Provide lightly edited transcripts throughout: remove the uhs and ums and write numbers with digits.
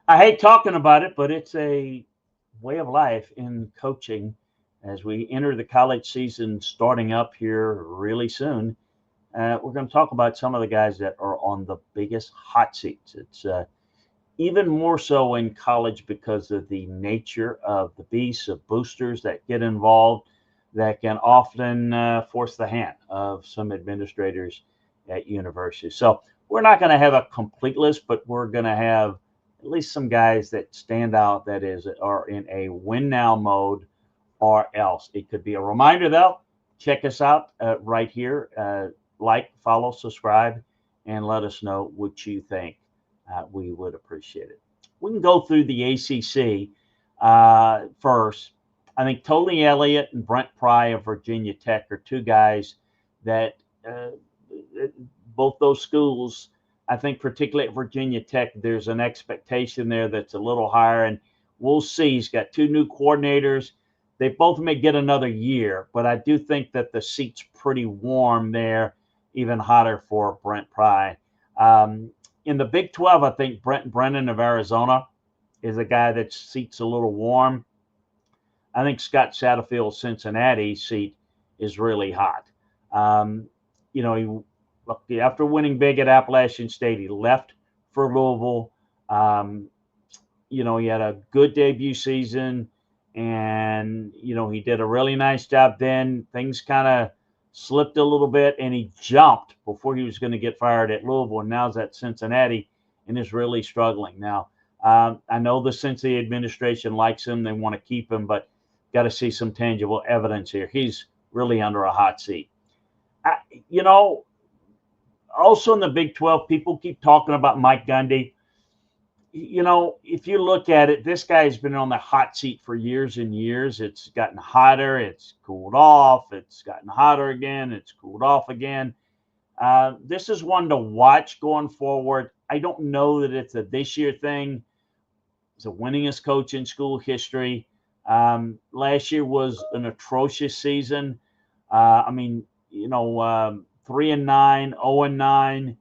I hate talking about it, but it's a way of life in coaching as we enter the college season starting up here really soon. We're going to talk about some of the guys that are on the biggest hot seats. It's even more so in college because of the nature of the beasts of boosters that get involved that can often force the hand of some administrators at universities. So we're not going to have a complete list, but we're going to have at least some guys that stand out that is are in a win now mode or else. It could be a reminder though. Check us out right here. Like, follow, subscribe, and let us know what you think. We would appreciate it. We can go through the ACC first. I think Tony Elliott and Brent Pry of Virginia Tech are two guys that uh, both those schools, I think, particularly at Virginia Tech, there's an expectation there that's a little higher, and we'll see. He's got two new coordinators. They both may get another year, but I do think that the seat's pretty warm there, even hotter for Brent Pry. In the Big 12, I think Brent Brennan of Arizona is a guy that seat's a little warm. I think Scott Satterfield's Cincinnati seat is really hot. Um, you know, after winning big at Appalachian State, he left for Louisville. Um, he had a good debut season, and he did a really nice job. Then things kind of slipped a little bit, and he jumped before he was going to get fired at Louisville, and now's at Cincinnati, and is really struggling now. I know the Cincinnati administration likes him; they want to keep him, but got to see some tangible evidence here. He's really under a hot seat. I, you know, Also in the Big 12, people keep talking about Mike Gundy. If you look at it, this guy's been on the hot seat for years and years. It's gotten hotter, it's cooled off, it's gotten hotter again, it's cooled off again. This is one to watch going forward. I don't know that it's a this year thing. It's the winningest coach in school history. Last year was an atrocious season. I mean, 3-9, 0-9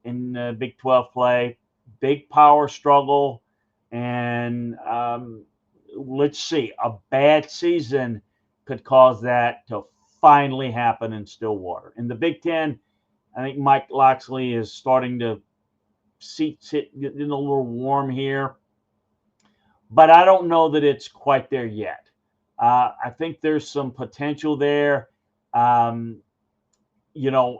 in Big 12 play, big power struggle, and let's see, a bad season could cause that to finally happen in Stillwater. In the Big 10, I think Mike Loxley is starting to getting a little warm here, but I don't know that it's quite there yet. I think there's some potential there. Um,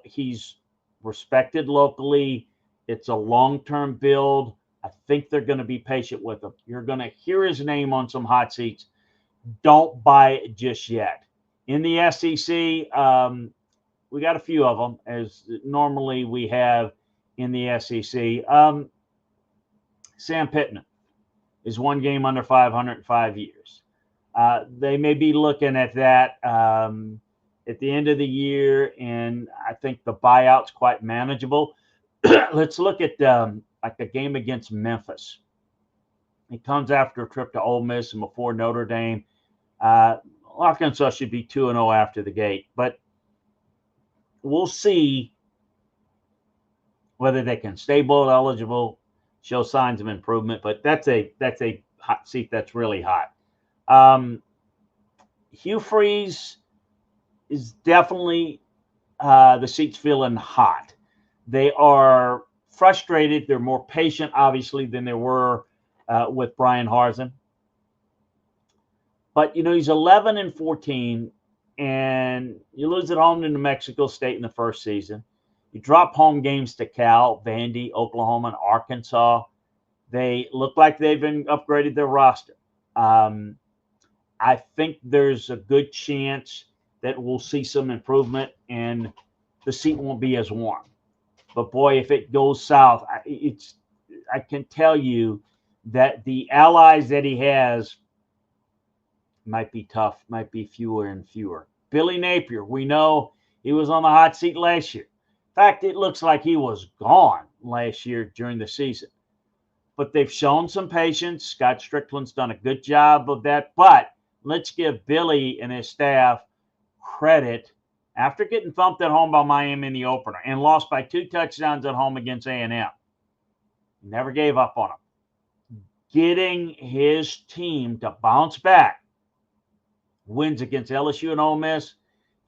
he's respected locally. It's a long-term build. I think they're going to be patient with him. You're going to hear his name on some hot seats. Don't buy it just yet. In the SEC, we got a few of them, as normally we have in the SEC. Sam Pittman is one game under 505 years. They may be looking at that at the end of the year, and I think the buyout's quite manageable. Let's look at like a game against Memphis. It comes after a trip to Ole Miss and before Notre Dame. Arkansas should be 2-0 after the gate, but we'll see whether they can stay bowl eligible, show signs of improvement. But that's a hot seat that's really hot. Hugh Freeze is definitely the seat's feeling hot. They are frustrated. They're more patient, obviously, than they were with Brian Harsin. But he's 11-14, and you lose at home to New Mexico State in the first season. You drop home games to Cal, Vandy, Oklahoma, and Arkansas. They look like they've been upgraded their roster. I think there's a good chance that we'll see some improvement, and the seat won't be as warm. But boy, if it goes south, I can tell you that the allies that he has might be tough, might be fewer and fewer. Billy Napier, we know he was on the hot seat last year. In fact, it looks like he was gone last year during the season. But they've shown some patience. Scott Strickland's done a good job of that. But let's give Billy and his staff credit after getting thumped at home by Miami in the opener and lost by 2 touchdowns at home against A&M. Never gave up on them. getting his team to bounce back, wins against LSU and Ole Miss,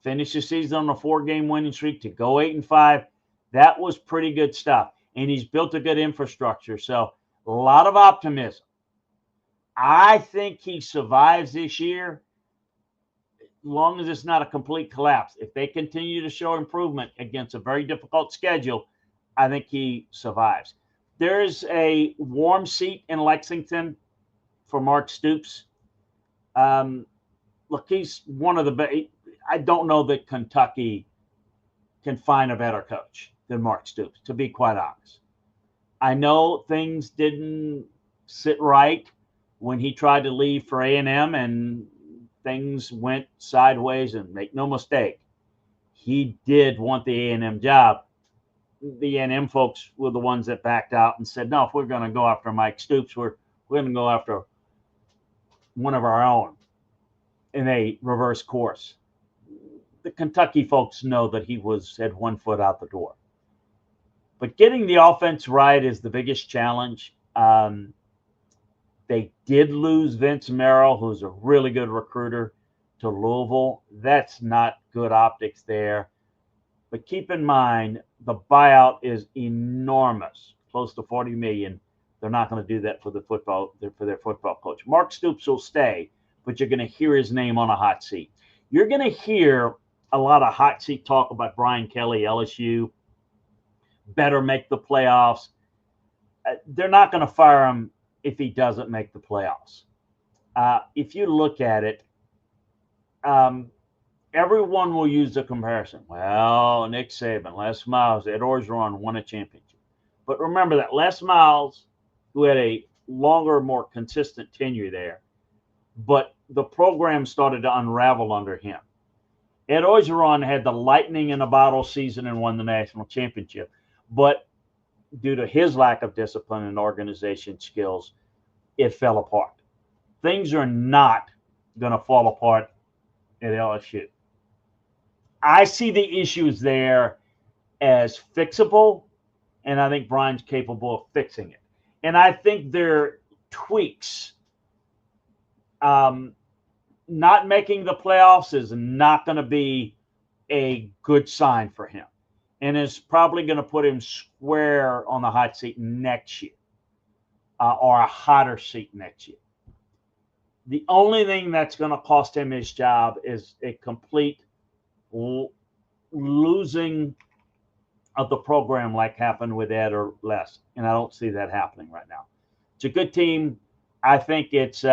finish the season on a 4-game winning streak to go 8-5. That was pretty good stuff. And he's built a good infrastructure. So a lot of optimism. I think he survives this year, as long as it's not a complete collapse. If they continue to show improvement against a very difficult schedule, I think he survives. There's a warm seat in Lexington for Mark Stoops. Look, he's one of the best. I don't know that Kentucky can find a better coach than Mark Stoops, to be quite honest. I know things didn't sit right when he tried to leave for A&M, and things went sideways. And make no mistake, he did want the A&M job. The A&M folks were the ones that backed out and said, no, if we're going to go after Mike Stoops, we're going to go after one of our own. And they reversed course. The Kentucky folks know that he had one foot out the door. But getting the offense right is the biggest challenge. They did lose Vince Merrill, who's a really good recruiter, to Louisville. That's not good optics there. But keep in mind, the buyout is enormous, close to $40 million. They're not going to do that for their football coach. Mark Stoops will stay, but you're going to hear his name on a hot seat. You're going to hear a lot of hot seat talk about Brian Kelly, LSU, better make the playoffs. They're not going to fire him if he doesn't make the playoffs. If you look at it, everyone will use the comparison. Well, Nick Saban, Les Miles, Ed Orgeron won a championship. But remember that Les Miles, who had a longer, more consistent tenure there, but the program started to unravel under him. Ed Orgeron had the lightning in a bottle season and won the national championship. But due to his lack of discipline and organization skills, it fell apart. Things are not going to fall apart at LSU. I see the issues there as fixable, and I think Brian's capable of fixing it. And I think their tweaks. Not making the playoffs is not going to be a good sign for him, and is probably going to put him square on the hot seat next year, or a hotter seat next year. The only thing that's going to cost him his job is a complete losing of the program like happened with Ed or Les, and I don't see that happening right now. It's a good team. I think it's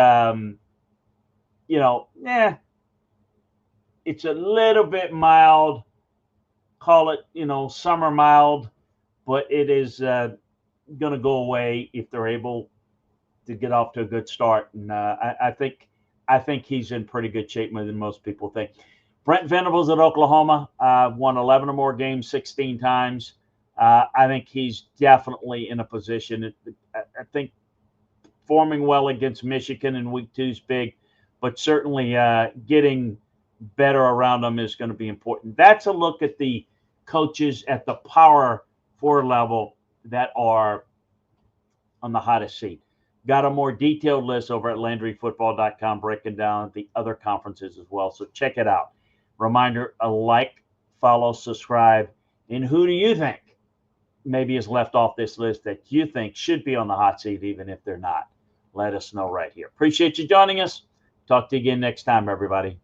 it's a little bit mild. Call it, summer mild, but it is going to go away if they're able to get off to a good start. And I think he's in pretty good shape more than most people think. Brent Venables at Oklahoma won 11 or more games 16 times. I think he's definitely in a position. I think performing well against Michigan in week 2 is big, but certainly getting better around them is going to be important. That's a look at the coaches at the Power 4 level that are on the hottest seat. Got a more detailed list over at LandryFootball.com breaking down the other conferences as well, so check it out. Reminder, like, follow, subscribe, and who do you think maybe is left off this list that you think should be on the hot seat even if they're not? Let us know right here. Appreciate you joining us. Talk to you again next time, everybody.